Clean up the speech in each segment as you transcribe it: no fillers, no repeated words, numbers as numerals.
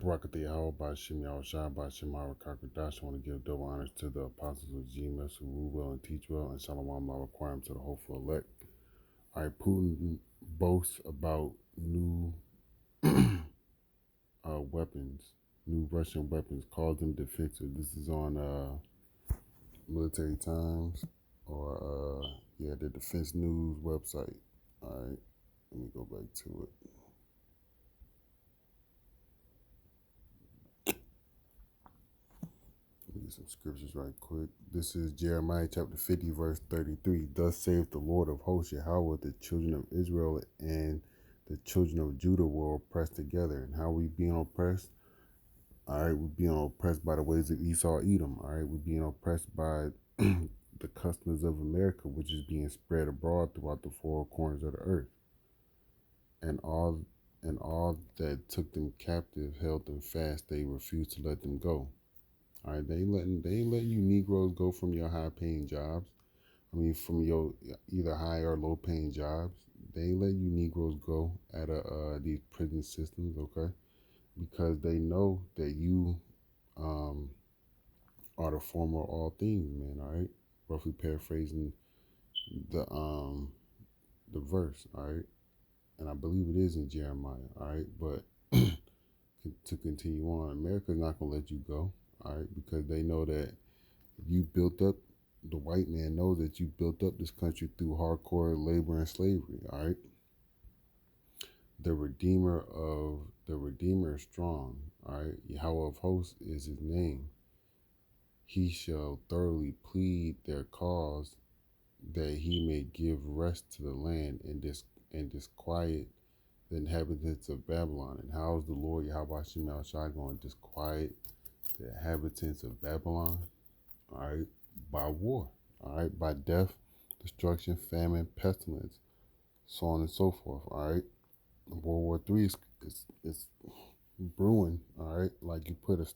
Barakatah Yahweh Bashim Yahushua Bashim Harakakadash. I want to give double honors to the apostles of GMS who rule well and teach well, and Shalom I require him to the hopeful elect. All right, Putin boasts about new weapons, new Russian weapons, calls them defensive. This is on Military Times or the Defense News website. All right, let me go back to it. Get some scriptures right quick. This is Jeremiah chapter 50, verse 33. Thus saith the Lord of hosts, Yahweh, the children of Israel and the children of Judah were oppressed together. And how we being oppressed? All right, we're being oppressed by the ways of Esau, Edom. All right, we're being oppressed by the customs of America, which is being spread abroad throughout the four corners of the earth. And all that took them captive held them fast. They refused to let them go. All right, they ain't letting you Negroes go from your high paying jobs. I mean, from your either high or low paying jobs. They ain't letting you Negroes go out of these prison systems, okay? Because they know that you um, are the former of all things, man. All right, roughly paraphrasing the the verse, all right, and I believe it is in Jeremiah, all right. But to continue on, America's not gonna let you go, all right, because they know that you built up, the white man knows that you built up this country through hardcore labor and slavery, all right? The Redeemer is strong, all right? Yahweh of hosts is his name. He shall thoroughly plead their cause that he may give rest to the land and disquiet the inhabitants of Babylon. And how is the Lord Yahweh Shemel Shai going to disquiet the inhabitants of Babylon? All right, by war, all right, by death, destruction, famine, pestilence, so on and so forth. All right, World War III is brewing. All right, like you put a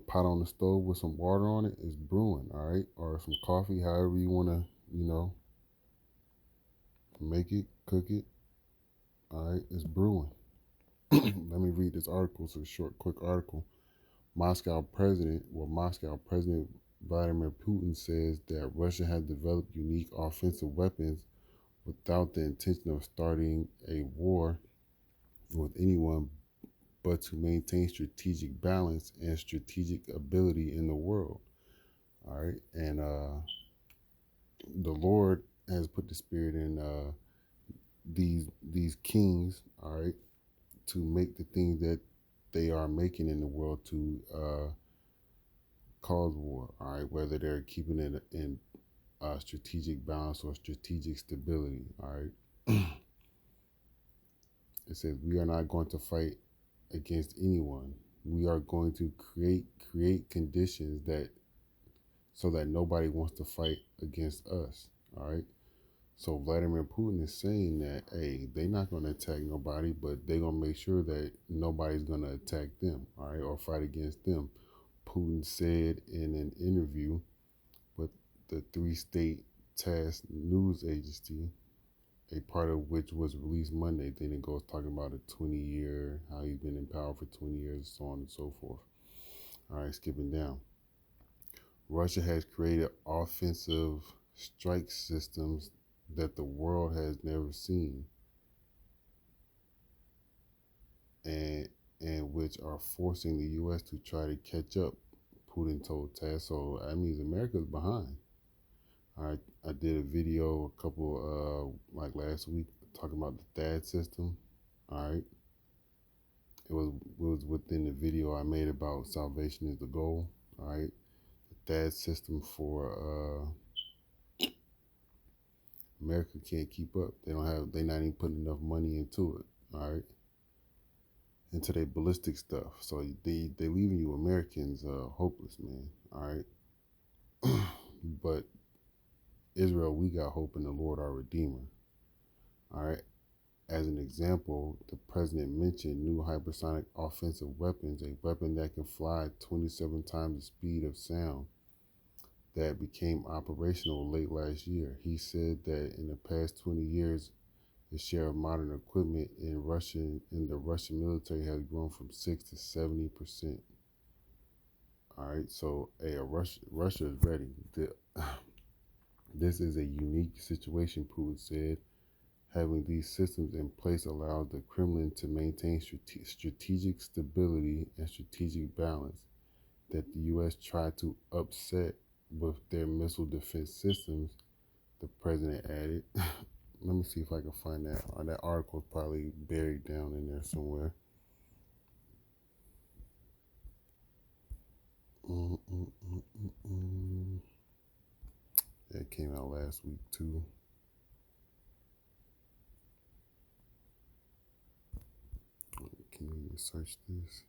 pot on the stove with some water on it. It's brewing. All right, or some coffee, however you want to, make it, cook it. All right, it's brewing. Let me read this article. It's a short, quick article. Moscow President Vladimir Putin says that Russia has developed unique offensive weapons without the intention of starting a war with anyone, but to maintain strategic balance and strategic ability in the world. All right, and the Lord has put the spirit in these kings. All right, to make the things that they are making in the world to cause war. All right, whether they're keeping it in strategic balance or strategic stability. All right. It says we are not going to fight against anyone. We are going to create conditions that so that nobody wants to fight against us. All right. So Vladimir Putin is saying that hey, they're not going to attack nobody, but they're going to make sure that nobody's going to attack them. All right, or fight against them. Putin said in an interview with the three-state TASS news agency, a part of which was released Monday. Then it goes talking about a 20-year, how he's been in power for 20 years, so on and so forth. All right, skipping down. Russia has created offensive strike systems that the world has never seen and which are forcing the U.S. to try to catch up, Putin told TASS. So that means America's behind. All right, I did a video a couple like last week talking about the THAAD system. All right, it was within the video I made about salvation is the goal. All right, the THAAD system for America can't keep up. They're not even putting enough money into it. All right, into their ballistic stuff. So they leaving you Americans hopeless, man. All right, but Israel, we got hope in the Lord our Redeemer. All right. As an example, the president mentioned new hypersonic offensive weapons, a weapon that can fly 27 times the speed of sound that became operational late last year. He said that in the past 20 years, The share of modern equipment in the Russian military has grown from 6 to 70%. All right, so Russia is ready. This is a unique situation, Putin said. Having these systems in place allows the Kremlin to maintain strategic stability and strategic balance that the U.S. tried to upset with their missile defense systems, the president added. Let me see if I can find that. That article is probably buried down in there somewhere. Mm, mm, mm, mm, mm. That came out last week too. Can you even search this?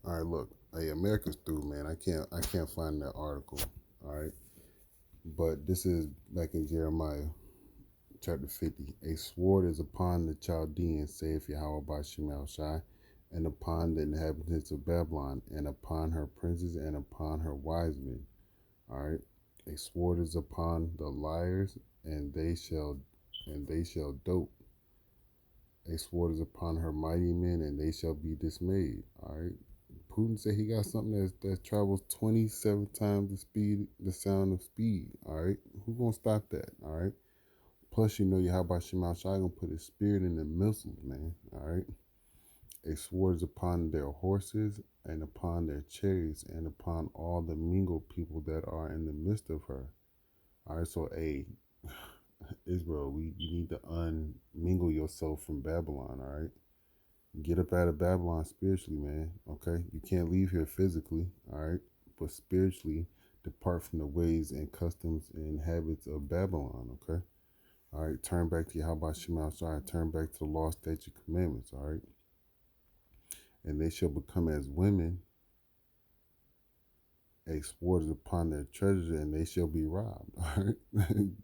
All right, look. Hey, America's through, man. I can't find that article. All right, but this is back in Jeremiah chapter 50. A sword is upon the Chaldeans, saith Yahweh by Shemal Shai, and upon the inhabitants of Babylon, and upon her princes, and upon her wise men. All right. A sword is upon the liars, and they shall dote. A sword is upon her mighty men, and they shall be dismayed. All right. Putin said he got something that travels 27 times the sound of speed. All right. Who gonna stop that? All right. Plus, Yahweh Shema Shai gonna put his spirit in the missiles, man. All right. A sword is upon their horses and upon their chariots and upon all the mingled people that are in the midst of her. All right. So, Israel, you need to unmingle yourself from Babylon. All right. Get up out of Babylon spiritually, man. Okay. You can't leave here physically. All right. But spiritually, depart from the ways and customs and habits of Babylon. Okay. All right, turn back to Yahweh Shema Shai, turn back to the law, statute, commandments, all right? And they shall become as women, a sword is upon their treasures, and they shall be robbed, all right?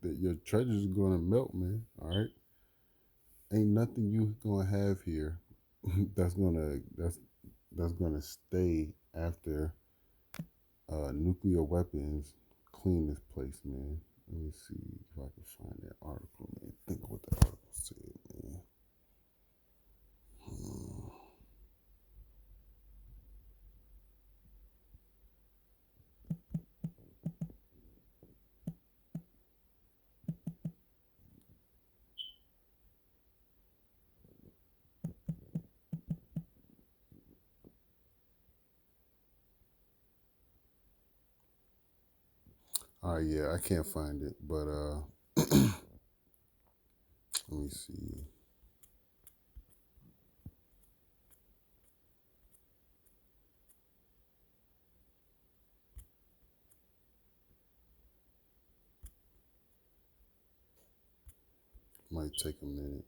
Your treasures are going to melt, man, all right? Ain't nothing you going to have here that's gonna stay after nuclear weapons clean this place, man. Let me see if I can find that article, man. Think of what that article said, man. All right, yeah, I can't find it, but let me see. Might take a minute.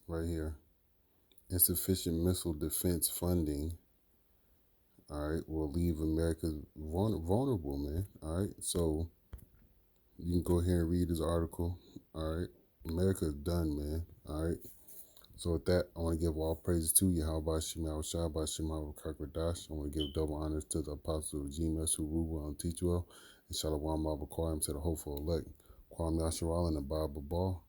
Right here. Insufficient missile defense funding, all right, will leave America vulnerable, man. All right, so you can go here and read this article. All right, America's done, man. All right, So with that, I want to give all praises to Yahweh Shema Shah by Shema Kakradash. I want to give double honors to the apostle of GMS who rule well and teach well, and Shalom Abba Kwam to the hopeful elect, Kwam Yasharal and the Bible Ball.